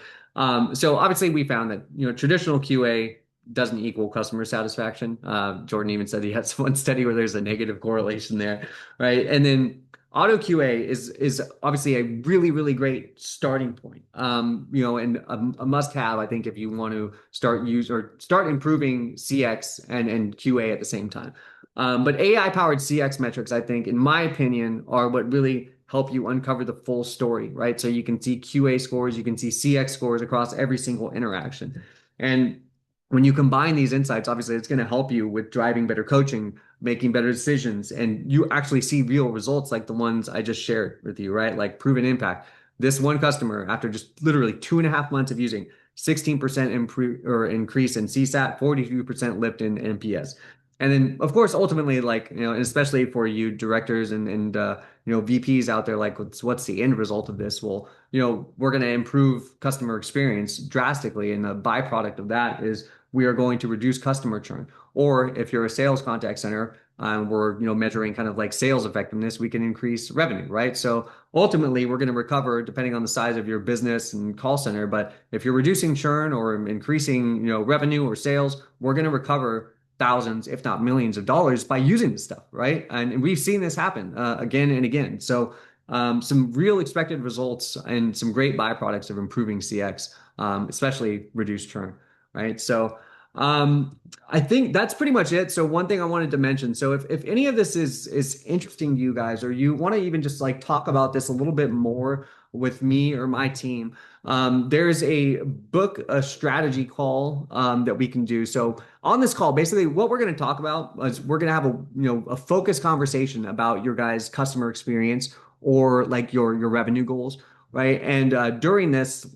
So obviously we found that traditional QA doesn't equal customer satisfaction. Jordan even said he had one study where there's a negative correlation there, right? And then auto QA is obviously a really great starting point. And a must have, I think, if you want to start improving CX and QA at the same time. But AI powered CX metrics, I think, in my opinion, are what really help you uncover the full story, right? So you can see QA scores, you can see CX scores across every single interaction. And when you combine these insights, obviously it's going to help you with driving better coaching, making better decisions, and you actually see real results like the ones I just shared with you, right? Like proven impact. This one customer, after just literally 2.5 months of using, 16% improve or increase in CSAT, 42% lift in NPS. And then, of course, ultimately, like, and especially for you directors and VPs out there, like, what's the end result of this? Well, we're going to improve customer experience drastically. And the byproduct of that is we are going to reduce customer churn. Or if you're a sales contact center, we're, measuring kind of like sales effectiveness, we can increase revenue, right? So ultimately, we're going to recover depending on the size of your business and call center. But if you're reducing churn or increasing, revenue or sales, we're going to recover thousands, if not millions of dollars by using this stuff, right? And we've seen this happen again and again. So some real expected results and some great byproducts of improving CX, especially reduced churn, right? So I think that's pretty much it. So one thing I wanted to mention, so if any of this is interesting to you guys, or you want to even just like talk about this a little bit more with me or my team, there's a strategy call that we can do. So on this call, basically what we're going to talk about is we're going to have a focused conversation about your guys' customer experience or like your revenue goals, right? And during this,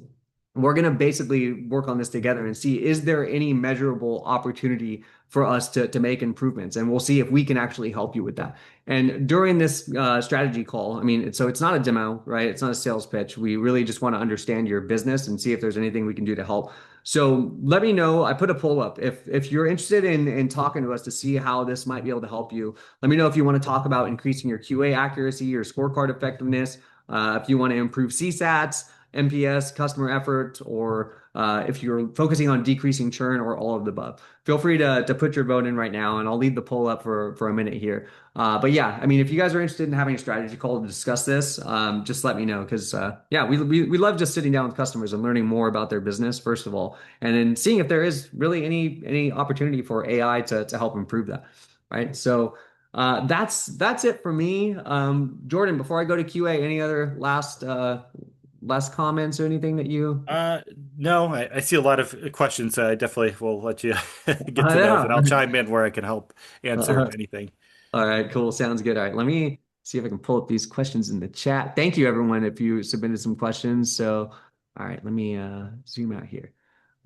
we're going to basically work on this together and see, is there any measurable opportunity for us to make improvements? And we'll see if we can actually help you with that. And during this strategy call, I mean, so it's not a demo, right? It's not a sales pitch. We really just want to understand your business and see if there's anything we can do to help. So let me know. I put a poll up. If you're interested in talking to us to see how this might be able to help you, let me know if you want to talk about increasing your QA accuracy, your scorecard effectiveness, if you want to improve CSATs, NPS, customer effort, or if you're focusing on decreasing churn or all of the above. Feel free to put your vote in right now, and I'll leave the poll up for a minute here. But yeah, I mean, if you guys are interested in having a strategy call to discuss this, just let me know because yeah, we love just sitting down with customers and learning more about their business first of all, and then seeing if there is really any opportunity for AI to help improve that, right? So. That's it for me. Jordan, before I go to QA, any other last comments or anything that you Uh, no, I see a lot of questions. So I definitely will let you get to those, yeah. and I'll chime in where I can help answer Uh, anything. all right, cool. Sounds good. All right, let me see if I can pull up these questions in the chat. Thank you, everyone, if you submitted some questions. So, all right, let me zoom out here.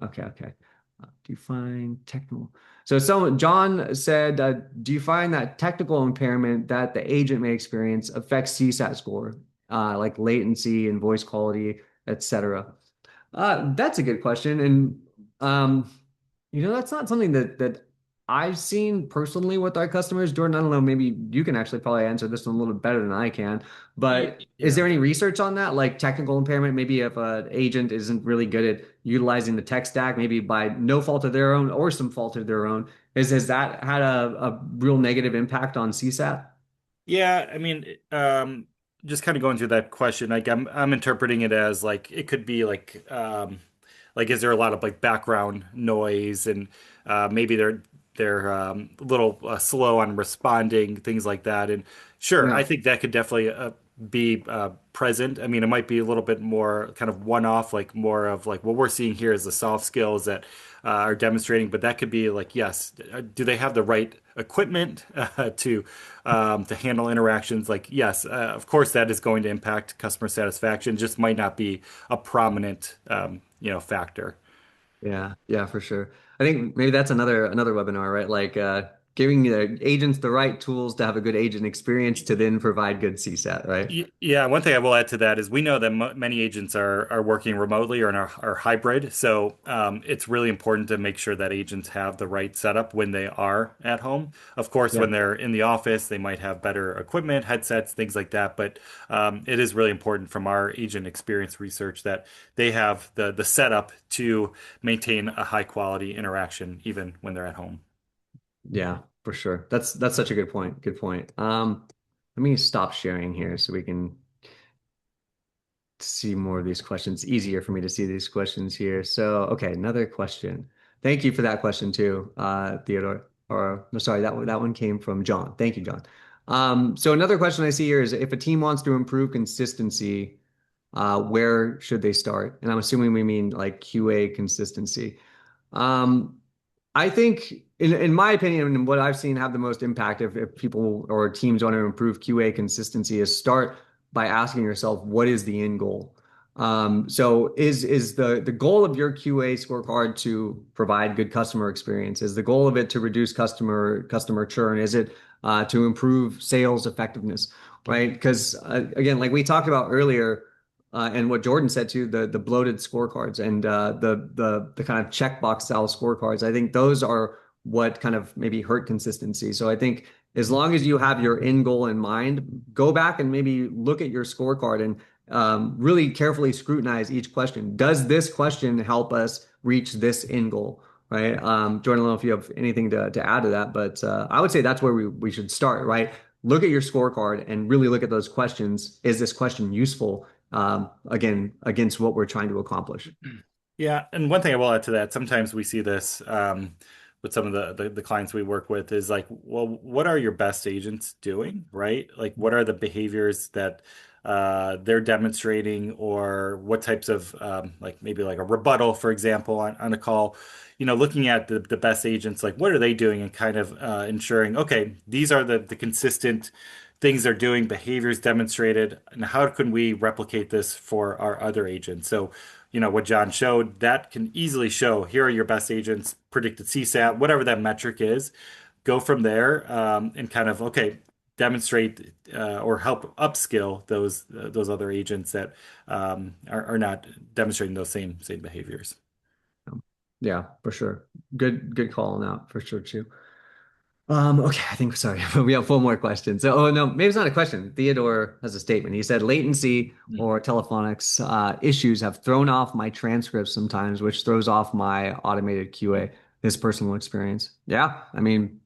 Okay. Do you find technical? So, John said, do you find that technical impairment that the agent may experience affects CSAT score, like latency and voice quality, etc.? That's a good question, and um, that's not something that I've seen personally with our customers. Jordan, I don't know, maybe you can actually probably answer this one a little bit better than I can. But is Yeah. there any research on that, like technical impairment? Maybe if an agent isn't really good at utilizing the tech stack, maybe by no fault of their own or some fault of their own, has that had a real negative impact on CSAT? Yeah, I mean, just kind of going through that question, like I'm interpreting it as like it could be like is there a lot of like background noise and maybe they're a little slow on responding, things like that. And sure, I Yeah. think that could definitely be present. I mean, it might be a little bit more kind of one-off, like more of like what we're seeing here is the soft skills that are demonstrating, but that could be like, yes, do they have the right equipment to handle interactions? Like, yes, of course, that is going to impact customer satisfaction. Just might not be a prominent, factor. Yeah, yeah, for sure. I think maybe that's another webinar, right? Like giving the agents the right tools to have a good agent experience to then provide good CSAT, right? Yeah, one thing I will add to that is we know that m many agents are working remotely or are hybrid. So it's really important to make sure that agents have the right setup when they are at home. Of course, Yeah. when they're in the office, they might have better equipment, headsets, things like that. But it is really important from our agent experience research that they have the setup to maintain a high quality interaction even when they're at home. Yeah, for sure. That's such a good point. Good point. Let me stop sharing here so we can see more of these questions. Easier for me to see these questions here. So, okay, another question. Thank you for that question too, Theodore. Or no, sorry, that one came from John. Thank you, John. So another question I see here is if a team wants to improve consistency, where should they start? And I'm assuming we mean like QA consistency. Um, I think, in my opinion, and what I've seen have the most impact if people or teams want to improve QA consistency is start by asking yourself, what is the end goal? So is the goal of your QA scorecard to provide good customer experience? Is the goal of it to reduce customer churn? Is it to improve sales effectiveness? Right? Because again, like we talked about earlier, and what Jordan said too, the bloated scorecards and the kind of checkbox style scorecards. I think those are what kind of maybe hurt consistency. So I think as long as you have your end goal in mind, go back and maybe look at your scorecard and really carefully scrutinize each question. Does this question help us reach this end goal? Right. Jordan, I don't know if you have anything to add to that, but I would say that's where we should start, right? Look at your scorecard and really look at those questions. Is this question useful? Again, against what we're trying to accomplish. Yeah, and one thing I will add to that, sometimes we see this with some of the clients we work with is like, well, what are your best agents doing, right? Like, what are the behaviors that they're demonstrating, or what types of like maybe like a rebuttal, for example, on a call, looking at the best agents, like what are they doing and kind of ensuring, okay, these are the consistent things they're doing, behaviors demonstrated, and how can we replicate this for our other agents? So what John showed, that can easily show here are your best agents, predicted CSAT, whatever that metric is. Go from there and kind of, okay, demonstrate or help upskill those other agents that are not demonstrating those same behaviors. Yeah, for sure. Good call on that for sure too. Okay, I think sorry, we have four more questions. So, oh no, maybe it's not a question. Theodore has a statement. He said latency or telephonics issues have thrown off my transcripts sometimes, which throws off my automated QA. His personal experience. Yeah, I mean,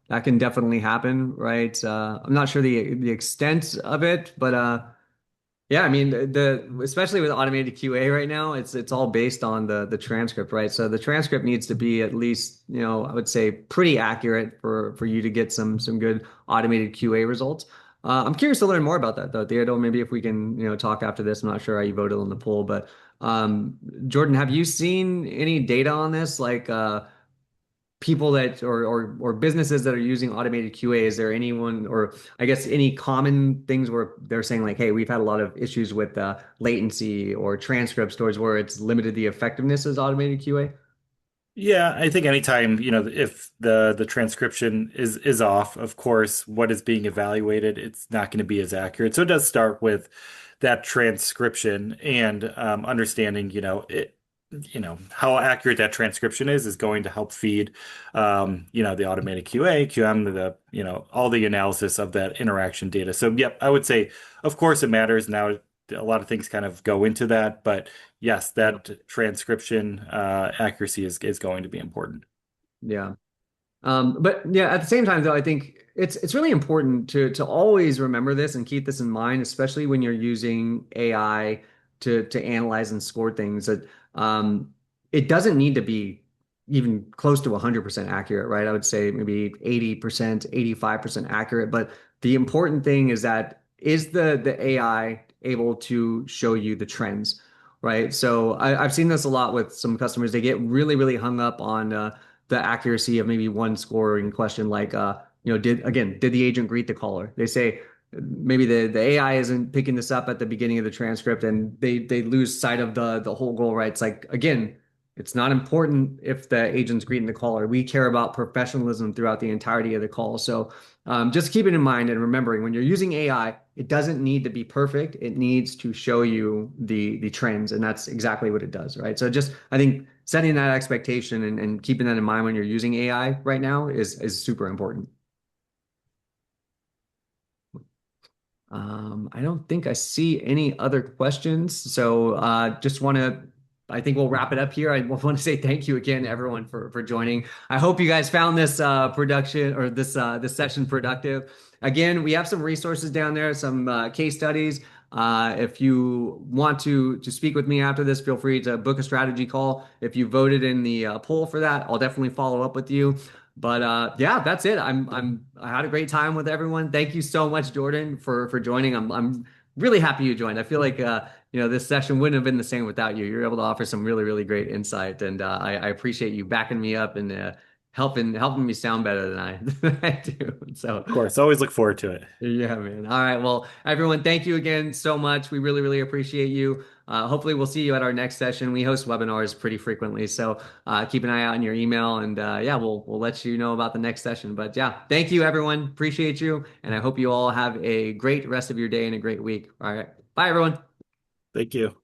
that can definitely happen, right? I'm not sure the extent of it, but yeah, I mean the especially with automated QA right now, it's all based on the transcript, right? So the transcript needs to be at least, I would say pretty accurate for you to get some good automated QA results. I'm curious to learn more about that though, Theodore. Maybe if we can, talk after this. I'm not sure how you voted on the poll, but Jordan, have you seen any data on this? Like people that or businesses that are using automated QA, is there anyone or I guess any common things where they're saying like, hey, we've had a lot of issues with latency or transcript storage where it's limited the effectiveness as automated QA? Yeah, I think anytime, if the transcription is off, of course, what is being evaluated, it's not going to be as accurate. So it does start with that transcription and understanding, how accurate that transcription is going to help feed, the automated QA, QM, all the analysis of that interaction data. So, yep, I would say, of course, it matters now. A lot of things kind of go into that, but yes, that transcription accuracy is going to be important. Yeah. But yeah, at the same time, though, I think it's really important to always remember this and keep this in mind, especially when you're using AI to analyze and score things. That it doesn't need to be even close to 100% accurate, right? I would say maybe 80%, 85% accurate. But the important thing is that is the AI able to show you the trends, right? So I've seen this a lot with some customers. They get really, really hung up on the accuracy of maybe one scoring question, like did the agent greet the caller? They say maybe the AI isn't picking this up at the beginning of the transcript, and they lose sight of the whole goal, right? It's like again, it's not important if the agent's greeting the caller. We care about professionalism throughout the entirety of the call. So just keeping in mind and remembering when you're using AI, it doesn't need to be perfect. It needs to show you the trends, and that's exactly what it does, right? So just I think setting that expectation and keeping that in mind when you're using AI right now is super important. I don't think I see any other questions. So just want to, I think we'll wrap it up here. I want to say thank you again, everyone, for joining. I hope you guys found this production or this session productive. Again, we have some resources down there, some case studies. If you want to speak with me after this, feel free to book a strategy call. If you voted in the poll for that, I'll definitely follow up with you. But yeah, that's it. I had a great time with everyone. Thank you so much, Jordan, for joining. I'm really happy you joined. I feel like this session wouldn't have been the same without you. You're able to offer some really, really great insight, and I appreciate you backing me up and helping me sound better than than I do. So Of course, always look forward to it. yeah, man. All right. Well, everyone, thank you again so much. We really, really appreciate you. Hopefully, we'll see you at our next session. We host webinars pretty frequently, so keep an eye out on your email, and yeah, we'll let you know about the next session. But yeah, thank you, everyone. Appreciate you, and I hope you all have a great rest of your day and a great week. All right. Bye, everyone. Thank you.